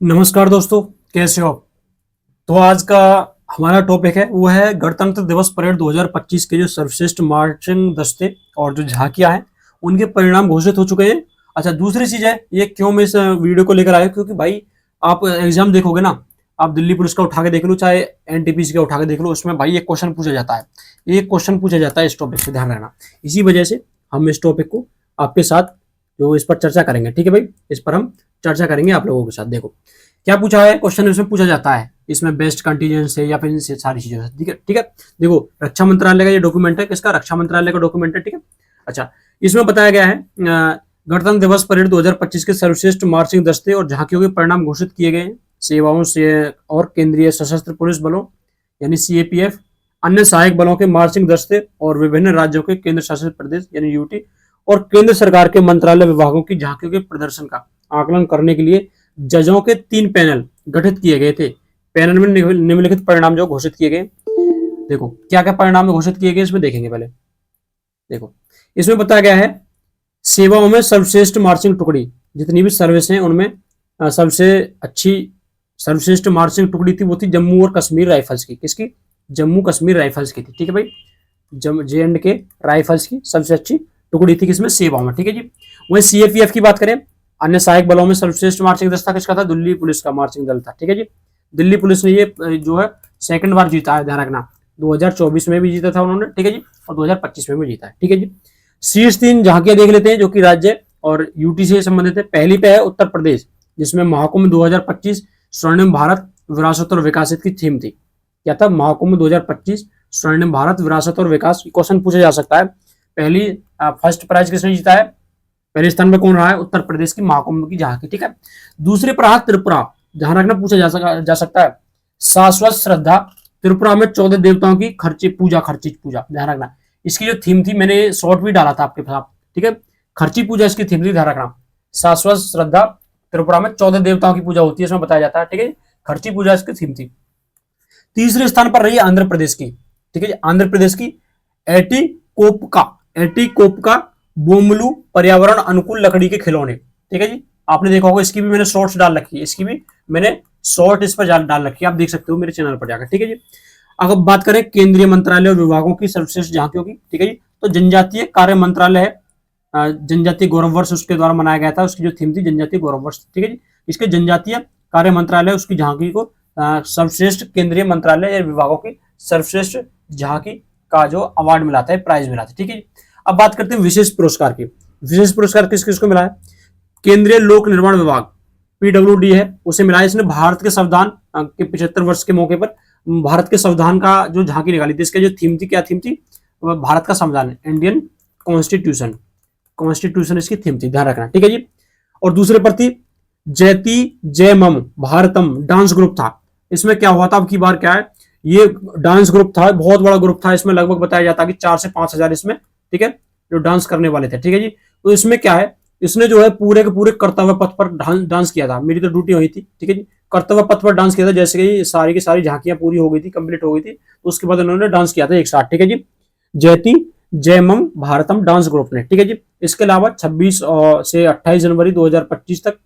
नमस्कार दोस्तों, कैसे हो आप? तो आज का हमारा टॉपिक है वो है गणतंत्र दिवस परेड 2025 के जो सर्वश्रेष्ठ मार्चिंग दस्ते और जो झांकियां हैं उनके परिणाम घोषित हो चुके हैं। अच्छा, दूसरी चीज है ये क्यों मैं इस वीडियो को लेकर आया, क्योंकि भाई आप एग्जाम देखोगे ना, आप दिल्ली पुलिस का उठा के देख लो चाहे एनटीपीसी का उठा के देख लो, उसमें भाई एक क्वेश्चन पूछा जाता है, एक क्वेश्चन पूछा जाता है इस टॉपिक से, ध्यान रखना। इसी वजह से हम इस टॉपिक को आपके साथ जो इस पर चर्चा करेंगे, ठीक है भाई, इस पर हम चर्चा करेंगे आप लोगों के साथ। देखो क्या पूछा है क्वेश्चन, इसमें पूछा जाता है इसमें बेस्ट कंटीजेंस है या फिर इनसे सारी चीजों से, ठीक है ठीक है। देखो रक्षा मंत्रालय का ये डॉक्यूमेंट है, किसका? रक्षा मंत्रालय का डॉक्यूमेंट है, ठीक है। अच्छा, इसमें बताया गया है गणतंत्र दिवस परेड 2025 के सर्वश्रेष्ठ मार्चिंग दस्ते और झांकियों के परिणाम घोषित किए गए हैं। सेवाओं से और केंद्रीय सशस्त्र पुलिस बलों यानी सीएपीएफ, अन्य सहायक बलों के मार्चिंग दस्ते और विभिन्न राज्यों के केंद्र शासित प्रदेश यानी यूटी और केंद्र सरकार के मंत्रालय विभागों की झांकियों के प्रदर्शन का आकलन करने के लिए जजों के 3 पैनल गठित किए गए थे। पैनल में निम्नलिखित परिणाम जो घोषित किए गए, देखो क्या क्या परिणाम घोषित किए गए इसमें देखेंगे। पहले देखो इसमें बताया गया है सेवाओं में सर्वश्रेष्ठ मार्चिंग टुकड़ी, जितनी भी सर्विस हैं उनमें सबसे अच्छी सर्वश्रेष्ठ मार्चिंग टुकड़ी थी वो थी जम्मू और कश्मीर राइफल्स की। किसकी? जम्मू कश्मीर राइफल्स की थी, ठीक है भाई। JNK राइफल्स की सबसे अच्छी टुकड़ी थी किसमें? सेवाओं में, ठीक है जी। वही सीएपीएफ की बात करें, अन्य सहायक बलों में सर्वश्रेष्ठ मार्चिंग दस्ता किसका था? दिल्ली पुलिस का मार्चिंग दल था, ठीक है जी। दिल्ली पुलिस ने ये जो है सेकंड बार जीता है, ध्यान रखना। 2024 में भी जीता था उन्होंने, ठीक है जी, और 2025 में भी जीता है, ठीक है जी। शीर्ष 3 झांकियां देख लेते हैं जो कि राज्य और यूटी से संबंधित है। पहली पे है उत्तर प्रदेश, जिसमें महाकुंभ 2025 स्वर्णिम भारत विरासत और विकासित की थीम थी। क्या था? महाकुंभ 2025 स्वर्णिम भारत विरासत और विकास। क्वेश्चन पूछा जा सकता है। पहली फर्स्ट प्राइज किसने जीता है? पहले स्थान पर कौन रहा है? उत्तर प्रदेश की महाकुंभ की झांकी, ठीक है। दूसरे पर त्रिपुरा, ध्यान रखना, पूछा जा सकता है। शाश्वत श्रद्धा, त्रिपुरा में 14 देवताओं की खर्चित पूजा, ध्यान रखना। इसकी जो थीम थी, मैंने शॉर्ट भी डाला था आपके साथ, ठीक है। खर्ची पूजा इसकी थीम थी, ध्यान रखना। शाश्वत श्रद्धा, त्रिपुरा में 14 देवताओं की पूजा होती है, इसमें बताया जाता है, ठीक है। खर्ची पूजा इसकी थीम थी। तीसरे स्थान पर रही आंध्र प्रदेश की, ठीक है। आंध्र प्रदेश की एटीकोपका बोमलू पर्यावरण अनुकूल लकड़ी के खिलौने, ठीक है जी। आपने देखा होगा, इसकी भी मैंने शॉर्ट्स डाल रखी है, इसकी भी मैंने शॉर्ट इस पर डाल रखी है, आप देख सकते हो मेरे चैनल पर जाकर, ठीक है जी। अगर बात करें केंद्रीय मंत्रालय और विभागों की सर्वश्रेष्ठ झांकियों की, ठीक है जी, तो जनजातीय कार्य मंत्रालय है, जनजातीय गौरव वर्ष उसके द्वारा मनाया गया था, उसकी जो थीम थी जनजातीय गौरव वर्ष, ठीक है जी। इसके जनजातीय कार्य मंत्रालय उसकी झांकी को सर्वश्रेष्ठ केंद्रीय मंत्रालय या विभागों की सर्वश्रेष्ठ झांकी का जो अवार्ड मिला था, प्राइज मिला था, ठीक है जी। अब बात करते हैं विशेष पुरस्कार की। विशेष पुरस्कार किस किस को मिला है? केंद्रीय लोक निर्माण विभाग PWD है, उसे मिला है। इसने भारत के संविधान के 75 वर्ष के मौके पर भारत के संविधान का जो झांकी निकाली थी। इसका जो थीम थी, क्या थीम थी? भारत का संविधान, इंडियन कॉन्स्टिट्यूशन इसकी थीम थी, ध्यान रखना, ठीक है जी। और दूसरे पर थी जयती जय मम भारतम, डांस ग्रुप था। इसमें क्या हुआ था, अब की बार क्या है, ये डांस ग्रुप था, बहुत बड़ा ग्रुप था। इसमें लगभग बताया जाता है कि 4 से 5 हजार इसमें, ठीक है, जो डांस करने वाले थे, ठीक है जी। तो इसमें क्या है, इसने जो है पूरे के पूरे कर्तव्य पथ पर डांस किया था। मेरी तो ड्यूटी हुई थी, ठीक है जी, कर्तव्य पथ पर डांस किया था। जैसे कि सारी की सारी झांकियां पूरी हो गई थी, कंप्लीट हो गई थी, तो उसके बाद उन्होंने डांस किया था एक साथ, ठीक है जी। जयती जयमम भारतम डांस ग्रुप ने, ठीक है जी। इसके अलावा 26 से 28 जनवरी 2025 तक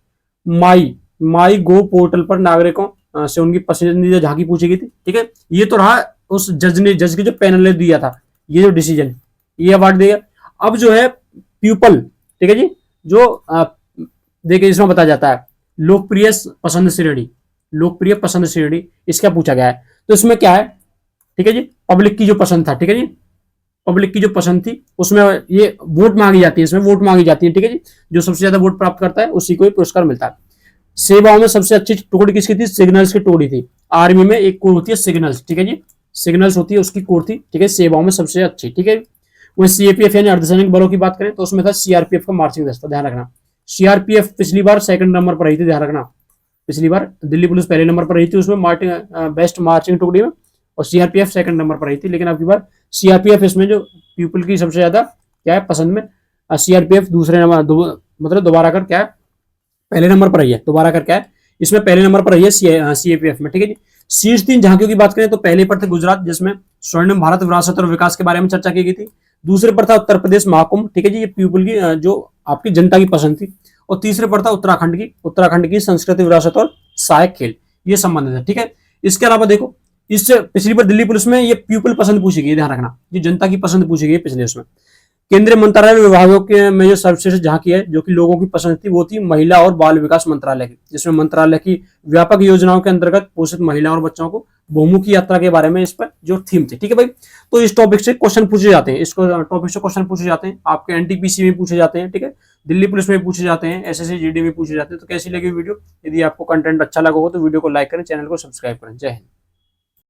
माई गो पोर्टल पर नागरिकों से उनकी पसंदीदा झांकी पूछी गई थी, ठीक है। ये तो रहा उस जज के जो पैनल ने दिया था ये जो डिसीजन, ये अवार्ड दिया। अब जो है पीपल, ठीक है जी, जो देखिए इसमें बताया जाता है लोकप्रिय पसंद श्रेणी, इसका पूछा गया है। तो इसमें क्या है, ठीक है जी, पब्लिक की जो पसंद था, ठीक है जी, पब्लिक की जो पसंद थी उसमें ये वोट मांगी जाती है, इसमें वोट मांगी जाती है, ठीक है जी। जो सबसे ज्यादा वोट प्राप्त करता है उसी को ही पुरस्कार मिलता है। सेवाओं में सबसे अच्छी टुकड़ी किसकी थी? सिग्नल्स की टुकड़ी थी। आर्मी में एक कोर होती है सिग्नल्स, ठीक है जी, सिग्नल्स होती है, उसकी कोर थी, ठीक है, सेवाओं में सबसे अच्छी, ठीक है। वही सीएपीएफ यानी अर्धसैनिक बलों की बात करें तो उसमें था सीआरपीएफ का मार्चिंग दस्ता, ध्यान रखना। सीआरपीएफ पिछली बार 2nd नंबर पर रही थी, ध्यान रखना। पिछली बार दिल्ली पुलिस पहले नंबर पर रही थी उसमें बेस्ट मार्चिंग टुकड़ी में, और सीआरपीएफ 2nd नंबर पर रही थी। लेकिन अब की बार सीआरपीएफ इसमें जो पीपल की सबसे ज्यादा क्या है पसंद में, सीआरपीएफ दूसरे नंबर मतलब दोबारा कर क्या है पहले नंबर पर रही है, दोबारा कर क्या है इसमें पहले नंबर पर रही है सीएपीएफ में, ठीक है जी। शीर्ष 3 झांकियों की बात करें तो पहले पर थे गुजरात, जिसमें स्वर्णिम भारत विरासत और विकास के बारे में चर्चा की गई थी। दूसरे पर था उत्तर प्रदेश महाकुंभ, ठीक है जी, ये पीपल की जो आपकी जनता की पसंद थी। और तीसरे पर था उत्तराखंड की संस्कृति विरासत और सहायक खेल, ये संबंधित है। ठीक है, इसके अलावा देखो, इससे पिछली बार दिल्ली पुलिस में ये पीपल पसंद पूछी गई, ध्यान रखना, ये जनता की पसंद पूछी गई पिछले उसमें। केंद्रीय मंत्रालय विभागों के में जो सर्वश्रेष्ठ झांकी है जो कि लोगों की पसंद थी, वो थी महिला और बाल विकास मंत्रालय की, जिसमें मंत्रालय की व्यापक योजनाओं के अंतर्गत पोषित महिला और बच्चों को बहुमुखी यात्रा के बारे में इस पर जो थीम थी। ठीक है भाई, तो इस टॉपिक से क्वेश्चन पूछे जाते हैं, इसको टॉपिक से क्वेश्चन पूछे जाते हैं, आपके एनटीपीसी में पूछे जाते हैं। ठीक है, दिल्ली पुलिस में पूछे जाते हैं, एसएससी जीडी में पूछे जाते हैं। तो कैसी लगी वीडियो? यदि आपको कंटेंट अच्छा लगा हो तो वीडियो को लाइक करें, चैनल को सब्सक्राइब करें। जय हिंद।